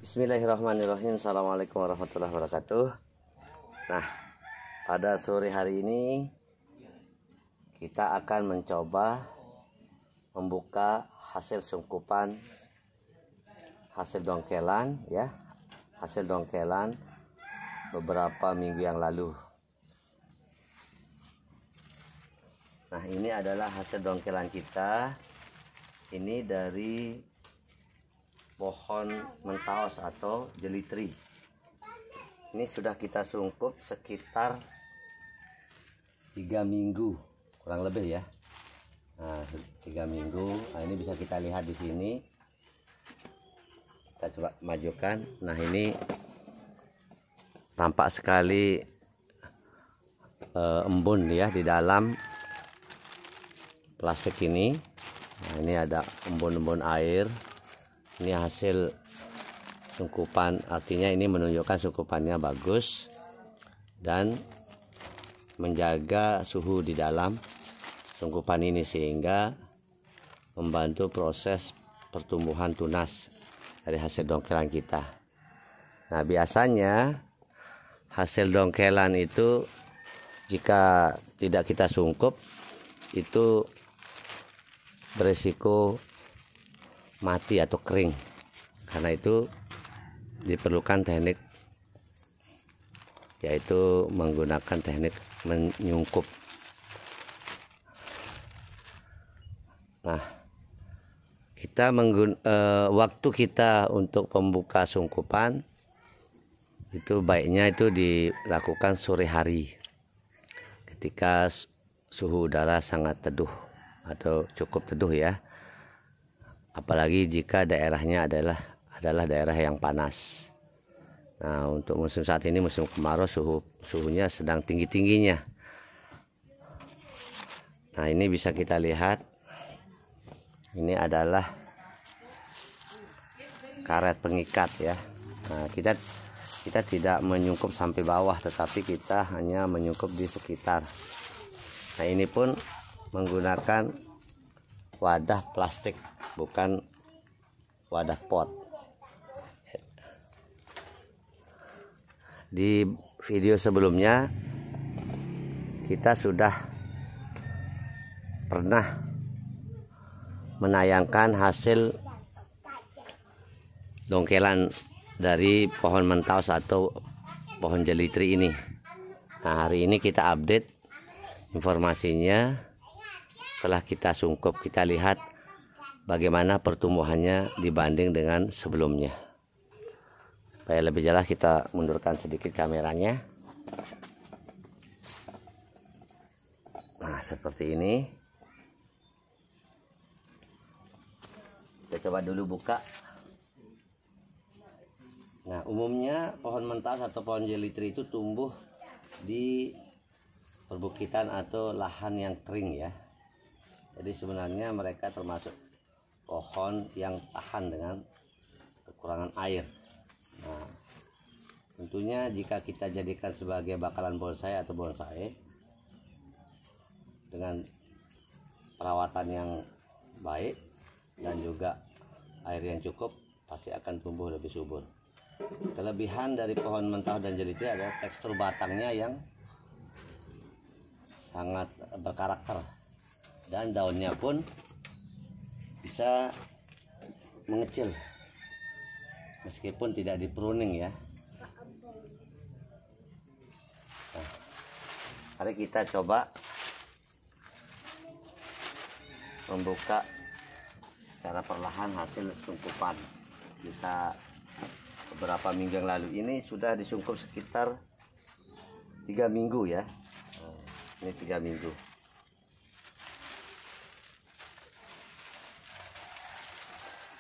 Bismillahirrahmanirrahim. Assalamualaikum warahmatullahi wabarakatuh. Nah, pada sore hari ini kita akan mencoba membuka hasil sungkupan hasil dongkelan ya, hasil dongkelan beberapa minggu yang lalu. Nah, ini adalah hasil dongkelan kita. Ini dari pohon mentaos atau jelitri. Ini sudah kita sungkup sekitar 3 minggu kurang lebih ya. Nah, 3 minggu. Nah, ini bisa kita lihat di sini. Kita coba majukan. Nah, ini tampak sekali embun ya di dalam plastik ini. Nah, ini ada embun-embun air. Ini hasil sungkupan, artinya ini menunjukkan sungkupannya bagus dan menjaga suhu di dalam sungkupan ini sehingga membantu proses pertumbuhan tunas dari hasil dongkelan kita. Nah, biasanya hasil dongkelan itu jika tidak kita sungkup itu berisiko mati atau kering. Karena itu diperlukan teknik, yaitu menggunakan teknik menyungkup. Nah, kita waktu kita untuk pembuka sungkupan itu baiknya itu dilakukan sore hari ketika suhu udara sangat teduh atau cukup teduh ya. Apalagi jika daerahnya adalah daerah yang panas. Nah, untuk musim saat ini musim kemarau suhunya sedang tinggi-tingginya. Nah, ini bisa kita lihat. Ini adalah karet pengikat ya. Nah, kita tidak menyungkup sampai bawah, tetapi kita hanya menyungkup di sekitar. Nah, ini pun menggunakan wadah plastik, bukan wadah pot. Di video sebelumnya kita sudah pernah menayangkan hasil dongkelan dari pohon mentaos atau pohon jelitri ini. Nah, hari ini kita update informasinya. Setelah kita sungkup, kita lihat bagaimana pertumbuhannya dibanding dengan sebelumnya. Supaya lebih jelas kita mundurkan sedikit kameranya. Nah, seperti ini. Kita coba dulu buka. Nah, umumnya pohon mentaos atau pohon jelitri itu tumbuh di perbukitan atau lahan yang kering ya. Jadi sebenarnya mereka termasuk pohon yang tahan dengan kekurangan air. Nah, tentunya jika kita jadikan sebagai bakalan bonsai atau bonsai dengan perawatan yang baik dan juga air yang cukup, pasti akan tumbuh lebih subur. Kelebihan dari pohon mentaos dan jelitri adalah tekstur batangnya yang sangat berkarakter. Dan daunnya pun bisa mengecil meskipun tidak di pruning ya. Nah, mari kita coba membuka secara perlahan hasil sungkupan kita beberapa minggu yang lalu. Ini sudah disungkup sekitar 3 minggu ya. Ini 3 minggu.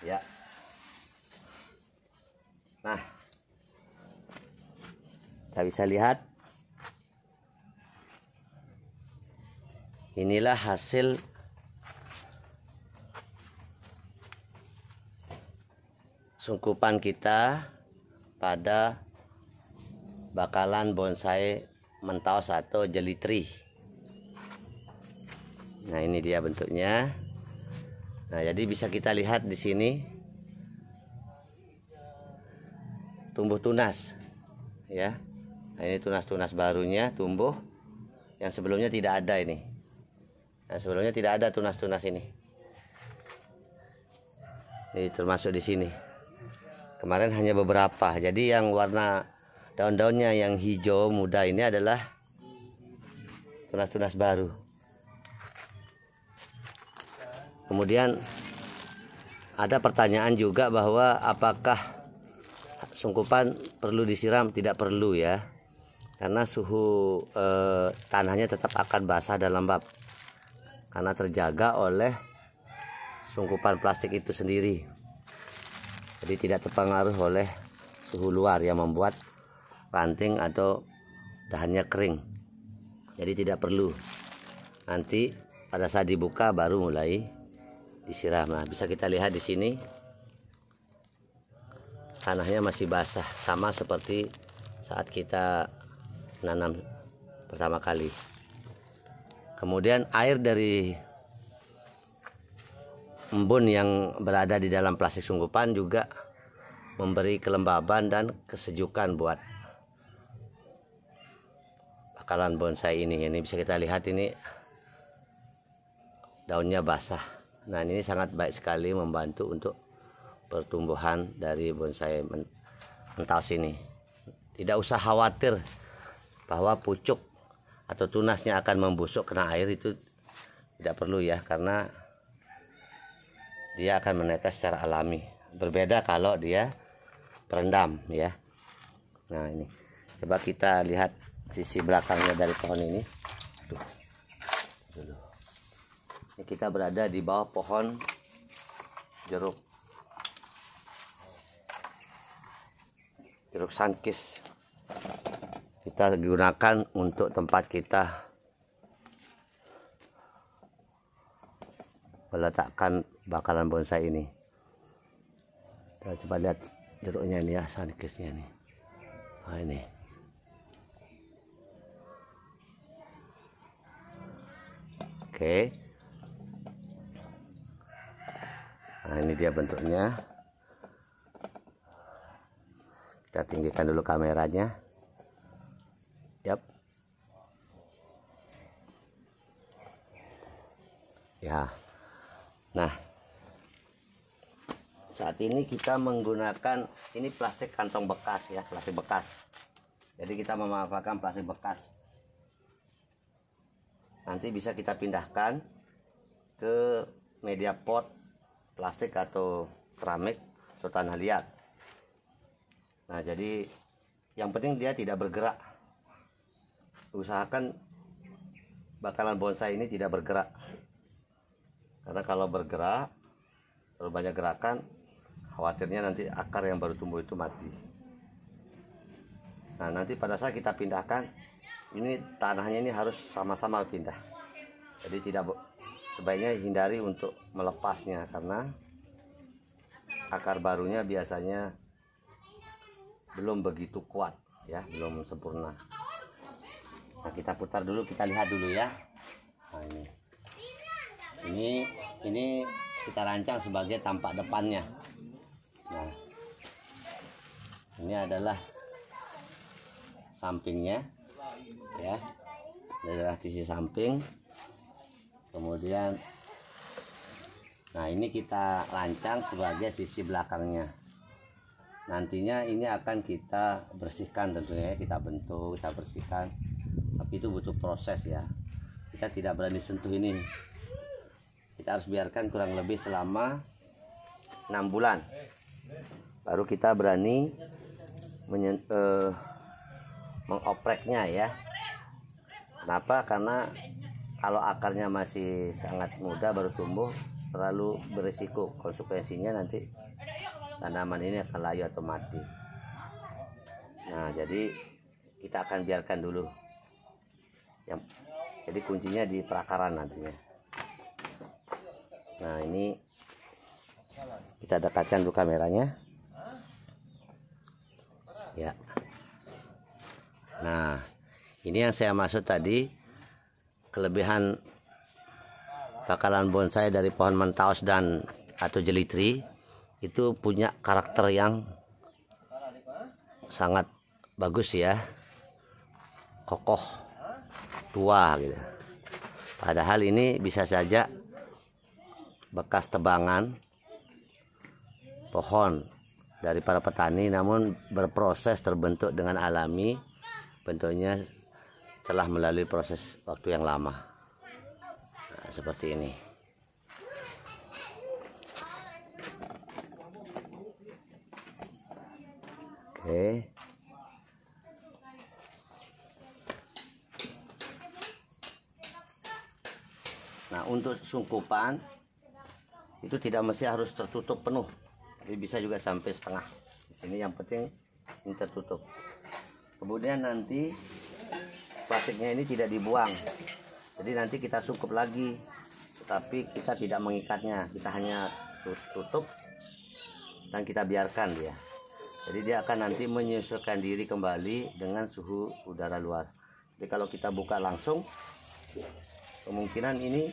Ya. Nah, kita bisa lihat inilah hasil sungkupan kita pada bakalan bonsai mentaos atau jelitri. Nah, ini dia bentuknya. Nah, jadi bisa kita lihat di sini tumbuh tunas ya. Nah, ini tunas-tunas barunya tumbuh, yang sebelumnya tidak ada ini. Nah, sebelumnya tidak ada tunas-tunas ini. Ini termasuk di sini. Kemarin hanya beberapa. Jadi yang warna daun-daunnya yang hijau muda ini adalah tunas-tunas baru. Kemudian ada pertanyaan juga bahwa apakah sungkupan perlu disiram? Tidak perlu ya, karena suhu tanahnya tetap akan basah dan lembab karena terjaga oleh sungkupan plastik itu sendiri. Jadi tidak terpengaruh oleh suhu luar yang membuat ranting atau dahannya kering. Jadi tidak perlu. Nanti pada saat dibuka baru mulai disiram. Nah, bisa kita lihat di sini tanahnya masih basah, sama seperti saat kita nanam pertama kali. Kemudian air dari embun yang berada di dalam plastik sungkupan juga memberi kelembaban dan kesejukan buat bakalan bonsai ini. Ini bisa kita lihat, ini daunnya basah. Nah, ini sangat baik sekali membantu untuk pertumbuhan dari bonsai Menthaus ini. Tidak usah khawatir bahwa pucuk atau tunasnya akan membusuk kena air, itu tidak perlu ya, karena dia akan menetes secara alami. Berbeda kalau dia berendam ya. Nah, ini coba kita lihat sisi belakangnya dari pohon ini. Ini kita berada di bawah pohon jeruk sunkis. Kita gunakan untuk tempat kita meletakkan bakalan bonsai ini. Kita coba lihat jeruknya ini ya, sunkisnya ini. Nah, ini. Oke. Nah, ini dia bentuknya. Kita tinggikan dulu kameranya. Yap. Ya. Nah, saat ini kita menggunakan ini plastik kantong bekas ya, plastik bekas. Jadi kita memanfaatkan plastik bekas. Nanti bisa kita pindahkan ke media pot plastik atau keramik atau tanah liat. Nah, jadi yang penting dia tidak bergerak. Usahakan bakalan bonsai ini tidak bergerak, karena kalau bergerak terlalu banyak gerakan, khawatirnya nanti akar yang baru tumbuh itu mati. Nah, nanti pada saat kita pindahkan, ini tanahnya ini harus sama-sama pindah. Jadi tidak, sebaiknya hindari untuk melepasnya, karena akar barunya biasanya belum begitu kuat ya, belum sempurna. Nah, kita putar dulu, kita lihat dulu ya. Nah, ini kita rancang sebagai tampak depannya. Nah, ini adalah sampingnya ya. Ini adalah sisi samping. Kemudian nah, ini kita rancang sebagai sisi belakangnya. Nantinya ini akan kita bersihkan tentunya ya, kita bentuk, kita bersihkan. Tapi itu butuh proses ya. Kita tidak berani sentuh ini. Kita harus biarkan kurang lebih selama 6 bulan. Baru kita berani mengopreknya ya. Kenapa? Karena kalau akarnya masih sangat muda baru tumbuh, terlalu berisiko. Konsekuensinya nanti tanaman ini akan layu atau mati. Nah, jadi kita akan biarkan dulu. Jadi kuncinya di perakaran nantinya. Nah, ini kita dekatkan dulu kameranya. Ya. Nah, ini yang saya maksud tadi, kelebihan bakalan bonsai dari pohon Menthaus dan atau jelitri itu punya karakter yang sangat bagus ya, kokoh, tua gitu. Padahal ini bisa saja bekas tebangan pohon dari para petani, namun berproses terbentuk dengan alami, bentuknya telah melalui proses waktu yang lama. Nah, seperti ini. Oke. Nah, untuk sungkupan itu tidak mesti harus tertutup penuh, jadi bisa juga sampai setengah. Di sini yang penting ini tertutup. Kemudian nanti plastiknya ini tidak dibuang, jadi nanti kita sungkup lagi, tetapi kita tidak mengikatnya, kita hanya tutup dan kita biarkan dia. Jadi dia akan nanti menyesuaikan diri kembali dengan suhu udara luar. Jadi kalau kita buka langsung, kemungkinan ini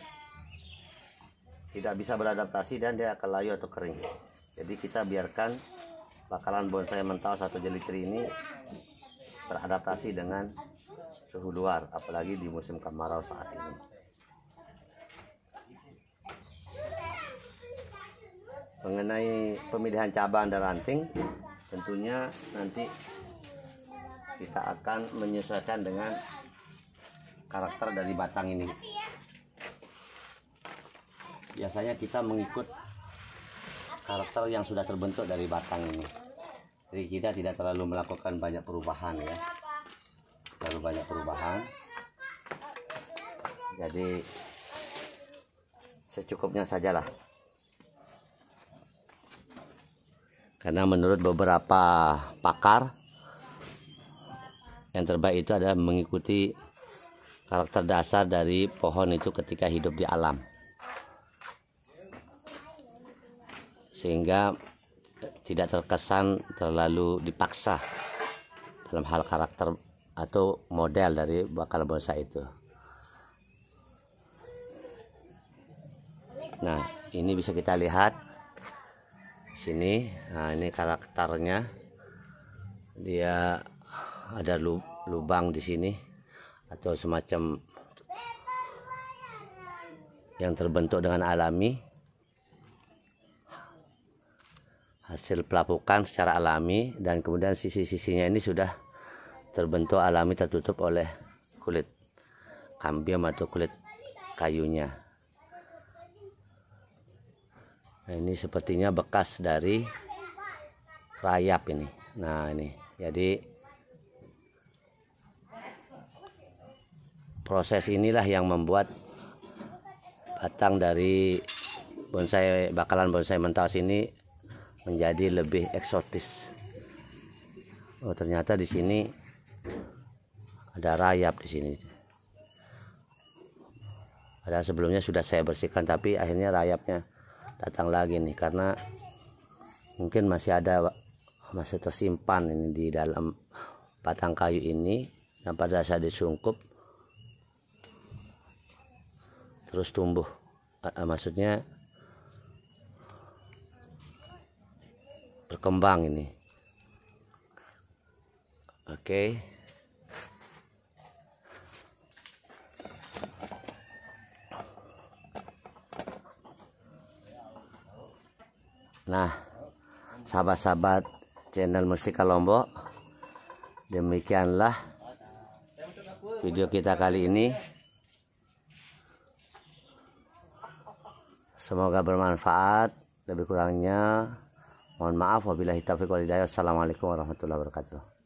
tidak bisa beradaptasi dan dia akan layu atau kering. Jadi kita biarkan bakalan bonsai mentau atau jelly tree ini beradaptasi dengan suhu luar, apalagi di musim kemarau saat ini. Mengenai pemilihan cabang dan ranting, tentunya nanti kita akan menyesuaikan dengan karakter dari batang ini. Biasanya kita mengikut karakter yang sudah terbentuk dari batang ini. Jadi kita tidak terlalu melakukan banyak perubahan ya. Terlalu banyak perubahan. Jadi secukupnya sajalah. Karena menurut beberapa pakar, yang terbaik itu adalah mengikuti karakter dasar dari pohon itu ketika hidup di alam, sehingga tidak terkesan terlalu dipaksa dalam hal karakter atau model dari bakal bonsai itu. Nah, ini bisa kita lihat sini. Nah, ini karakternya, dia ada lubang di sini atau semacam yang terbentuk dengan alami, hasil pelapukan secara alami, dan kemudian sisi-sisinya ini sudah terbentuk alami, tertutup oleh kulit kambium atau kulit kayunya. Nah, ini sepertinya bekas dari rayap ini. Nah, ini jadi proses inilah yang membuat batang dari bakalan bonsai mentau ini menjadi lebih eksotis. Oh, ternyata di sini ada rayap di sini. Padahal sebelumnya sudah saya bersihkan, tapi akhirnya rayapnya datang lagi nih, karena mungkin masih tersimpan ini di dalam batang kayu ini, dan pada saat disungkup terus tumbuh. Maksudnya berkembang ini. Oke. Nah, sahabat-sahabat channel Mustika Lombok, demikianlah video kita kali ini. Semoga bermanfaat. Lebih kurangnya mohon maaf. Wabillahi taufiq wal hidayah. Assalamualaikum warahmatullahi wabarakatuh.